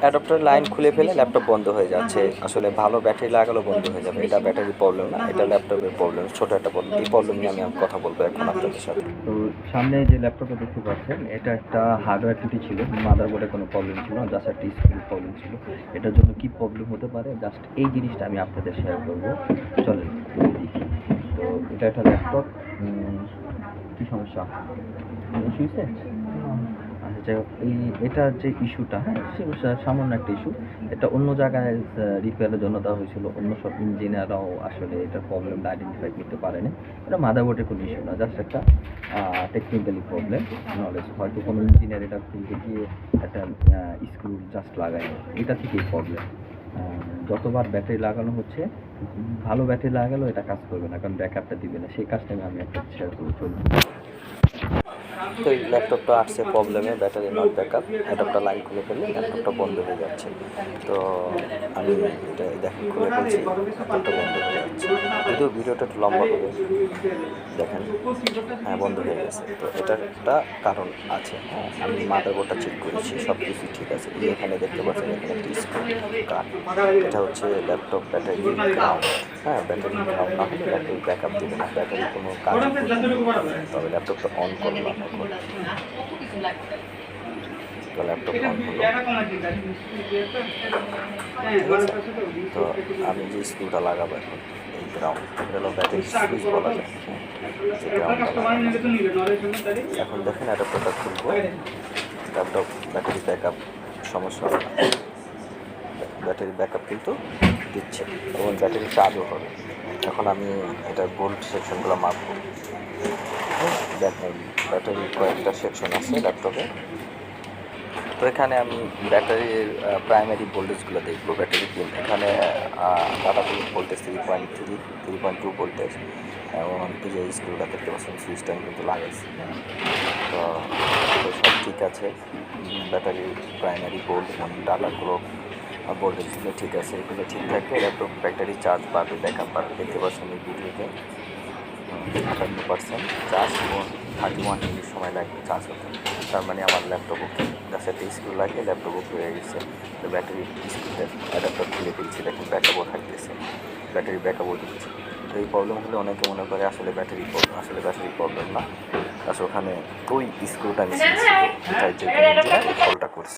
Adapter line খুলে ফেলে laptop বন্ধ হয়ে যাচ্ছে। আসলে ভালো ব্যাটারি লাগালেও বন্ধ হয়ে যাবে। এটা ব্যাটারির প্রবলেম না, এটা ল্যাপটপের প্রবলেম, ছোটো একটা প্রবলেম। এই প্রবলেম নিয়ে আমি কথা বলবো এখন আপনাদের সাথে। তো সামনে যে ল্যাপটপটা দেখতে পাচ্ছেন, এটা একটা হার্ডওয়্যার ত্রুটি ছিল, মাদারবোর্ডে কোনো প্রবলেম ছিল না, জাস্ট একটা স্ক্রিন প্রবলেম ছিল। এটার জন্য কী প্রবলেম হতে পারে, জাস্ট এই জিনিসটা আমি আপনাদের শেয়ার করবো। চলেন দেখি। তো এটা একটা ল্যাপটপ, কী সমস্যা ইস্যু হয়েছে? আচ্ছা যাই হোক, এটার যে ইস্যুটা, হ্যাঁ, সামান্য একটা ইস্যু। এটা অন্য জায়গায় রিপেয়ারের জন্য দেওয়া হয়েছিল, অন্য সব ইঞ্জিনিয়াররাও আসলে এটার প্রবলেমটা আইডেন্টিফাই করতে পারেনি। এটা মাদারবোর্ডের কোনো ইস্যু না, জাস্ট একটা টেকনিক্যালি প্রবলেম, নলেজ। হয়তো কোনো ইঞ্জিনিয়ার এটা খুলতে গিয়ে একটা স্ক্রু জাস্ট লাগায়নি, এটা থেকেই প্রবলেম। যতবার ব্যাটারি লাগানো হচ্ছে, ভালো ব্যাটারি লাগালেও এটা কাজ করবে না, কারণ ব্যাকআপটা দিবে না। সেই কাজটা আমি একটা শেয়ার করবো, চলুন। তো এই ল্যাপটপটা আসছে প্রবলেমে, battery not backup. Adapter line খুলে ফেললে ল্যাপটপটা বন্ধ হয়ে যাচ্ছে। তো আমি এটা দেখেন খুলে ফেলছি, ল্যাপটপটা বন্ধ হয়ে যাচ্ছে। যদিও ভিডিওটা একটু লম্বা হবে, দেখেন, হ্যাঁ বন্ধ হয়ে গেছে। তো এটার একটা কারণ আছে, হ্যাঁ, আমি মাদারবোর্ডটা চেক করেছি, সব কিছু ঠিক আছে। এই এখানে দেখতে পাচ্ছেন, এখানে একটা স্ক্রু কাট। এটা হচ্ছে ল্যাপটপ ব্যাটারি গ্রাউন্ড। হ্যাঁ, ব্যাটারি গ্রাউন্ড না হলে ব্যাটারি ব্যাকআপ দেবে না, ব্যাটারি কোনো কাজ করবে না। তবে ল্যাপটপটা অন করলাম এখন, তো ল্যাপটপ অন হলো। তো আমি যে স্ক্রুটা লাগাবো এখন, এই গ্রাউন্ড, এটা হলো ব্যাটারি সুইচ বলা যায়, যে গ্রাউন্ডটা এখন দেখেন অ্যাডাপ্টারটা খুলবো, ল্যাপটপ ব্যাটারি ব্যাকআপ সমস্যা হবে না, ব্যাটারি ব্যাকআপ কিন্তু দিচ্ছে এবং ব্যাটারি চার্জও হবে। এখন আমি এটার ভোল্ট সেকশনগুলো মাপবো। ব্যাটারির কয়েকটা সেকশন আছে ল্যাপটপে, তো এখানে আমি ব্যাটারির প্রাইমারি ভোল্টেজগুলো দেখবো। ব্যাটারি পিন এখানে ডাটা ভোল্টেজ 3.2 ভোল্টেজ, এবং এই যে স্ক্রুটা দেখতে পাচ্ছেন, সুইচটা আমি কিন্তু লাগাইছি। তো সব ঠিক আছে, ব্যাটারির প্রাইমারি ভোল্ট এবং ডাটাগুলো ভোল্টেজগুলো ঠিক আছে। এগুলো ঠিক থাকলে ল্যাপটপ ব্যাটারি চার্জ বাড়বে, ব্যাকআপ বাড়বে। দেখতে পাচ্ছেন এই ভিডিওতে 58% চার্জ এবং 31 মিনিট সময় লাগবে চার্জ হতে। তার মানে আমার ল্যাপটপ ওকে, জাস্ট একটা স্ক্রু লাগিয়ে ল্যাপটপ ওকে হয়ে গেছে। তো ব্যাটারি স্ক্রুটা অ্যাডাপ্টার খুলে ফেলছি, দেখুন ব্যাকআপও থাকতেছে, ব্যাটারি ব্যাকআপও দিচ্ছে। তো এই প্রবলেম হলে অনেকে মনে করে আসলে ব্যাটারি প্রবলেম, আসলে ব্যাটারি প্রবলেম না, আসলে ওখানে ওই স্ক্রুটা মিস, এটাই যে কলটা করছে।